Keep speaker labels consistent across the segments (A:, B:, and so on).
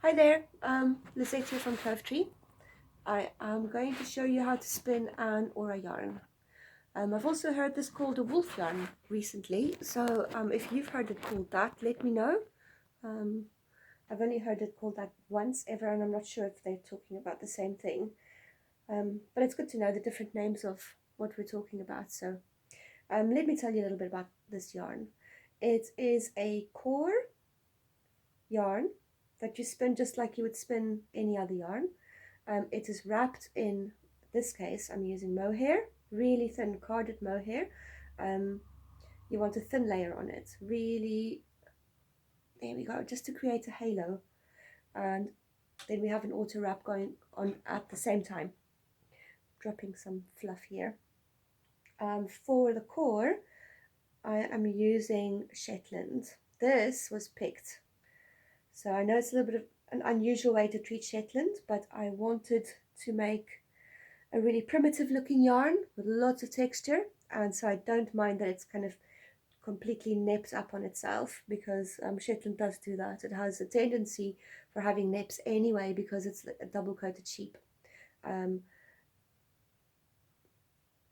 A: Hi there, Lizette here from Clovetree. I am going to show you how to spin an aura yarn. I've also heard this called a wolf yarn recently, so if you've heard it called that, let me know. Um, I've only heard it called that once ever, and I'm not sure if they're talking about the same thing. But it's good to know the different names of what we're talking about. So let me tell you a little bit about this yarn. It is a core yarn that you spin just like you would spin any other yarn. It is wrapped in this case, I'm using mohair, really thin carded mohair. You want a thin layer on it, really, there we go, just to create a halo. And then we have an auto wrap going on at the same time. Dropping some fluff here. For the core, I am using Shetland. This was picked. So I know it's a little bit of an unusual way to treat Shetland, but I wanted to make a really primitive looking yarn with lots of texture, and so I don't mind that it's kind of completely nipped up on itself, because Shetland does do that. It has a tendency for having nips anyway because it's a double coated sheep.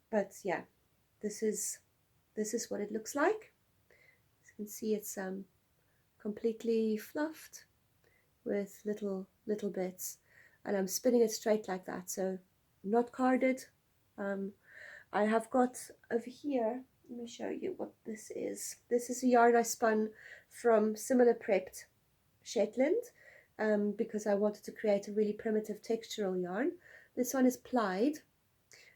A: But yeah, this is what it looks like. As you can see, it's completely fluffed with little bits, and I'm spinning it straight like that, so not carded. I have got over here, let me show you what this is. This is a yarn I spun from similar prepped Shetland, because I wanted to create a really primitive textural yarn. This one is plyed.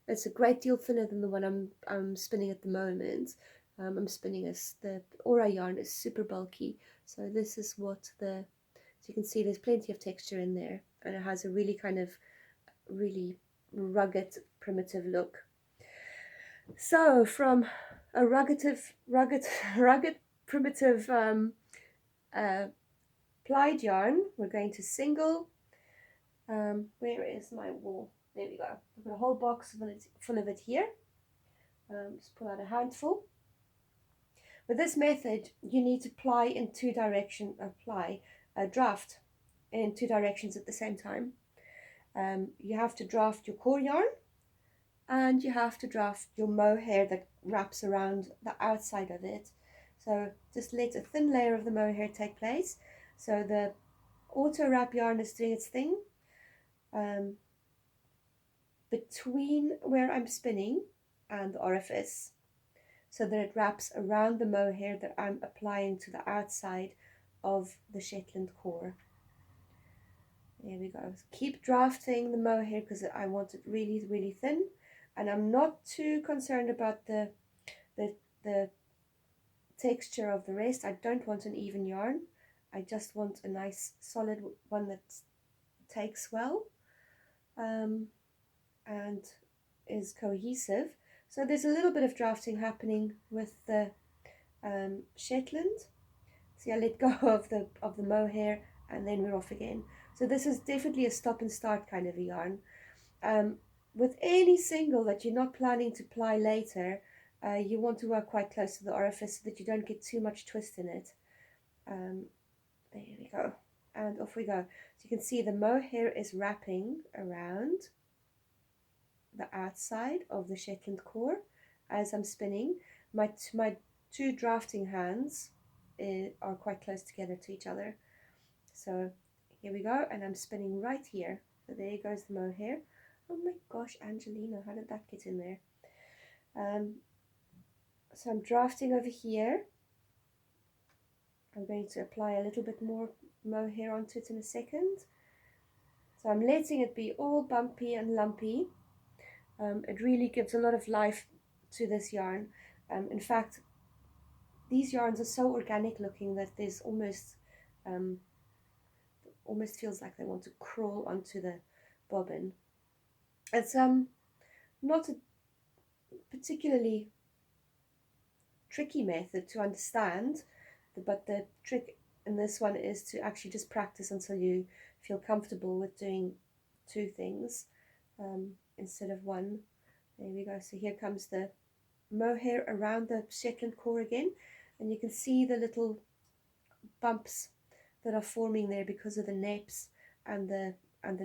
A: It's a great deal thinner than the one I'm spinning at the moment. I'm spinning the aura yarn is super bulky, so this is what so you can see there's plenty of texture in there, and it has a really kind of really rugged primitive look. So from a rugged primitive uh, plyed yarn, we're going to single. Where is my wool? There we go. I've got a whole box full of it here. Just pull out a handful. With this method, you need to ply in two directions, apply a draft in two directions at the same time. You have to draft your core yarn, and you have to draft your mohair that wraps around the outside of it. So just let a thin layer of the mohair take place. So the auto wrap yarn is doing its thing between where I'm spinning and the orifice, so that it wraps around the mohair that I'm applying to the outside of the Shetland core. There we go. Keep drafting the mohair because I want it really thin, and I'm not too concerned about the texture of the rest. I don't want an even yarn. I just want a nice solid one that takes well and is cohesive. So there's a little bit of drafting happening with the Shetland. See, I let go of the mohair, and then we're off again. So this is definitely a stop and start kind of a yarn. With any single that you're not planning to ply later, you want to work quite close to the orifice so that you don't get too much twist in it. There we go, and off we go. So you can see the mohair is wrapping around the outside of the Shetland core as I'm spinning. My two drafting hands are quite close together to each other. So here we go, and I'm spinning right here. So there goes the mohair. Oh my gosh, Angelina, how did that get in there? So I'm drafting over here. I'm going to apply a little bit more mohair onto it in a second. So I'm letting it be all bumpy and lumpy. It really gives a lot of life to this yarn. In fact, these yarns are so organic looking that there's almost feels like they want to crawl onto the bobbin. It's not a particularly tricky method to understand, but the trick in this one is to actually just practice until you feel comfortable with doing two things instead of one. There we go. So here comes the mohair around the Shetland core again, and you can see the little bumps that are forming there because of the naps and the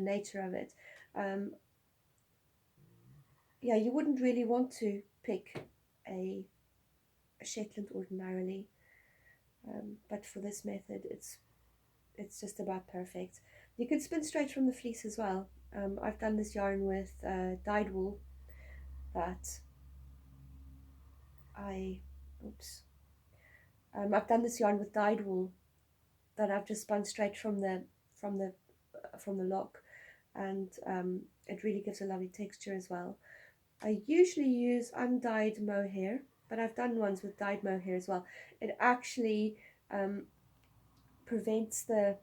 A: nature of it. Yeah, you wouldn't really want to pick a Shetland ordinarily, but for this method it's just about perfect. You can spin straight from the fleece as well. I've done this yarn with dyed wool that I've done this yarn with dyed wool that I've just spun straight from the from the from the lock, and it really gives a lovely texture as well. I usually use undyed mohair, but I've done ones with dyed mohair as well. It actually prevents the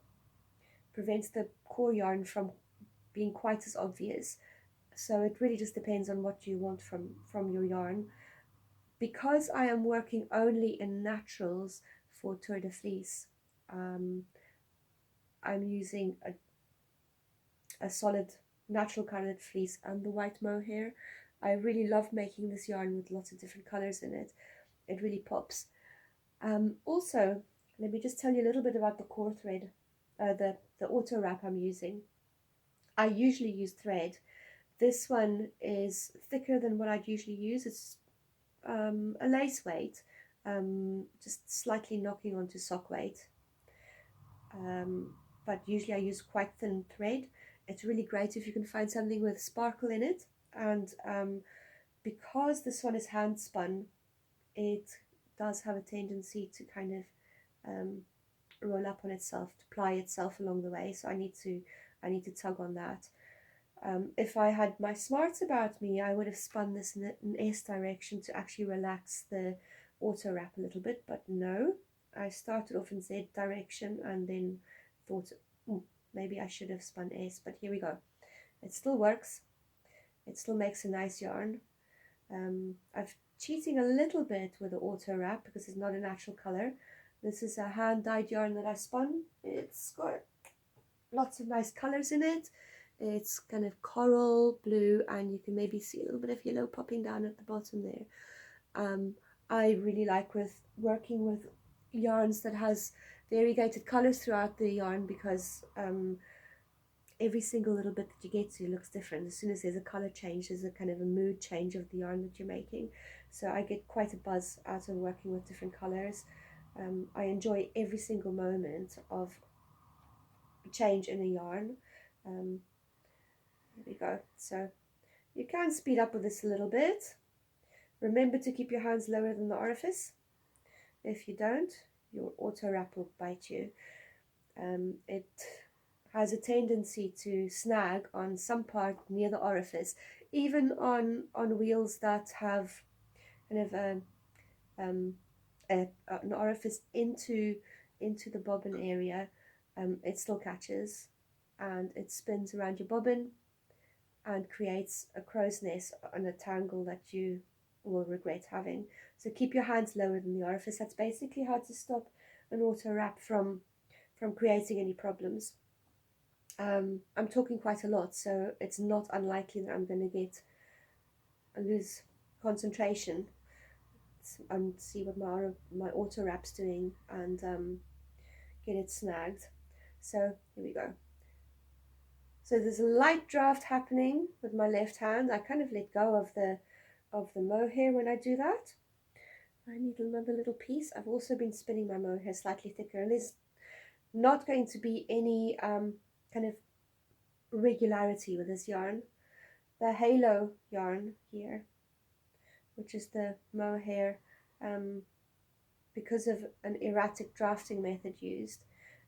A: core yarn from being quite as obvious. So it really just depends on what you want from your yarn. Because I am working only in naturals for Tour de Fleece, I'm using a solid natural colored fleece and the white mohair. I really love making this yarn with lots of different colors in it. It really pops. Also, let me just tell you a little bit about the core thread, the auto wrap I'm using. I usually use thread. This one is thicker than what I'd usually use. It's a lace weight, just slightly knocking onto sock weight. But usually I use quite thin thread. It's really great if you can find something with sparkle in it. And because this one is hand spun, it does have a tendency to kind of roll up on itself, to ply itself along the way. So I need to tug on that. If I had my smarts about me, I would have spun this in an S direction to actually relax the auto wrap a little bit, but no, I started off in Z direction and then thought maybe I should have spun S, but here we go. It still works. It still makes a nice yarn. I've cheating a little bit with the auto wrap because it's not a natural color. This is a hand dyed yarn that I spun. It's got lots of nice colors in it. It's kind of coral blue, and you can maybe see a little bit of yellow popping down at the bottom there. I really like working with yarns that has variegated colors throughout the yarn, because every single little bit that you get to looks different. As soon as there's a color change, there's a kind of a mood change of the yarn that you're making. So I get quite a buzz out of working with different colors. I enjoy every single moment of change in a yarn. There we go. So you can speed up with this a little bit. Remember to keep your hands lower than the orifice. If you don't, your auto wrap will bite you. It has a tendency to snag on some part near the orifice, even on wheels that have kind of an orifice into the bobbin area. It still catches, and it spins around your bobbin and creates a crow's nest on a tangle that you will regret having. So keep your hands lower than the orifice. That's basically how to stop an auto wrap from creating any problems. I'm talking quite a lot, so it's not unlikely that I'm going to lose concentration and see what my auto wrap's doing and get it snagged. So here we go. So there's a light draft happening with my left hand. I kind of let go of the mohair when I do that. I need another little piece. I've also been spinning my mohair slightly thicker, and there's not going to be any kind of regularity with this yarn. The halo yarn here, which is the mohair, because of an erratic drafting method used,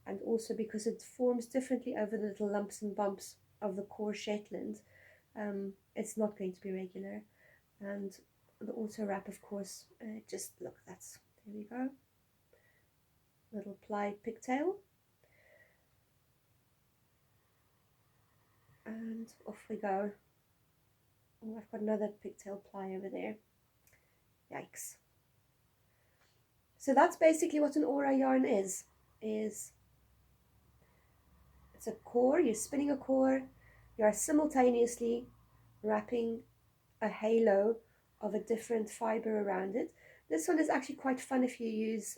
A: and also because it forms differently over the little lumps and bumps of the core Shetland, it's not going to be regular. And the auto wrap, of course, just look, there we go, little plyed pigtail, and off we go. Oh, I've got another pigtail ply over there. Yikes. So that's basically what an aura yarn is. It's a core. You're spinning a core. You're simultaneously wrapping a halo of a different fiber around it. This one is actually quite fun if you use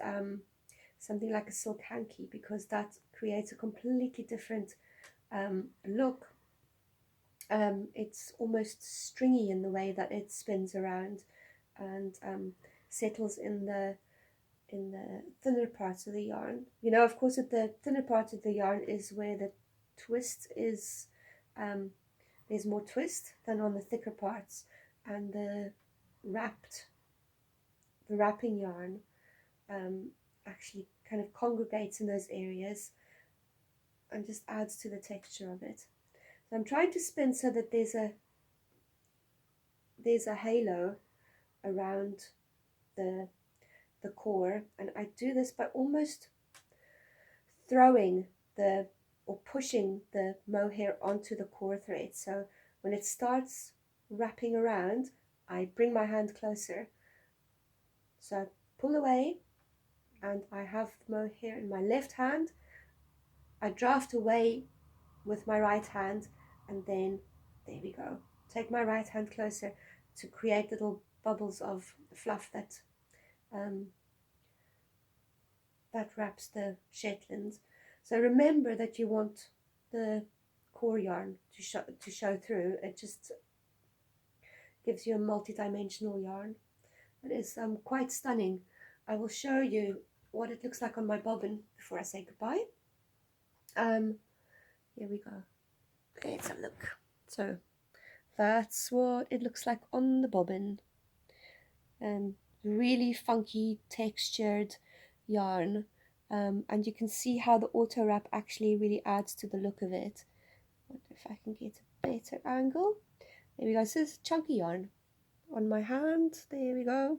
A: something like a silk hanky, because that creates a completely different look. It's almost stringy in the way that it spins around and settles in the thinner parts of the yarn. You know, of course, at the thinner part of the yarn is where the twist is. There's more twist than on the thicker parts, and the wrapping yarn actually kind of congregates in those areas and just adds to the texture of it. So I'm trying to spin so that there's a halo around the core, and I do this by almost throwing or pushing the mohair onto the core thread. So when it starts wrapping around, I bring my hand closer. So I pull away, and I have the mohair in my left hand. I draft away with my right hand, and then there we go. Take my right hand closer to create little bubbles of fluff that wraps the Shetlands. So remember that you want the core yarn to show through. It just gives you a multi-dimensional yarn. It is quite stunning. I will show you what it looks like on my bobbin before I say goodbye. Here we go. Okay, let's have a look. So that's what it looks like on the bobbin. Really funky textured yarn, and you can see how the auto wrap actually really adds to the look of it. I wonder if I can get a better angle. There we go. So this is chunky yarn on my hand. There we go.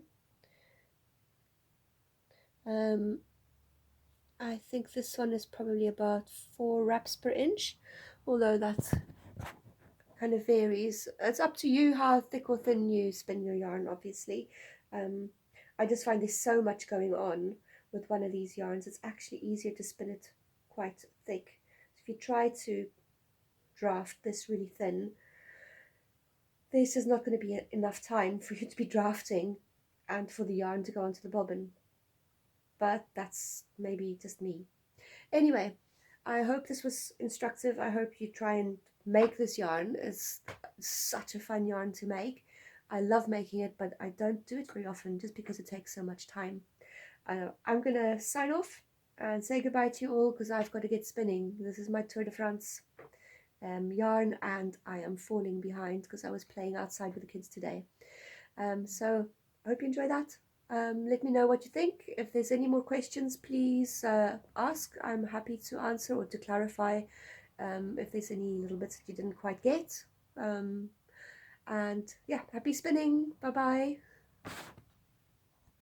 A: I think this one is probably about 4 wraps per inch, although that kind of varies. It's up to you how thick or thin you spin your yarn, obviously. I just find there's so much going on with one of these yarns. It's actually easier to spin it quite thick. So if you try to draft this really thin, there's just not going to be enough time for you to be drafting and for the yarn to go onto the bobbin. But that's maybe just me. Anyway, I hope this was instructive. I hope you try and make this yarn. It's such a fun yarn to make. I love making it, but I don't do it very often just because it takes so much time. I'm going to sign off and say goodbye to you all because I've got to get spinning. This is my Tour de France yarn, and I am falling behind because I was playing outside with the kids today. So I hope you enjoy that. Let me know what you think. If there's any more questions, please ask. I'm happy to answer or to clarify if there's any little bits that you didn't quite get. And yeah, happy spinning. Bye bye.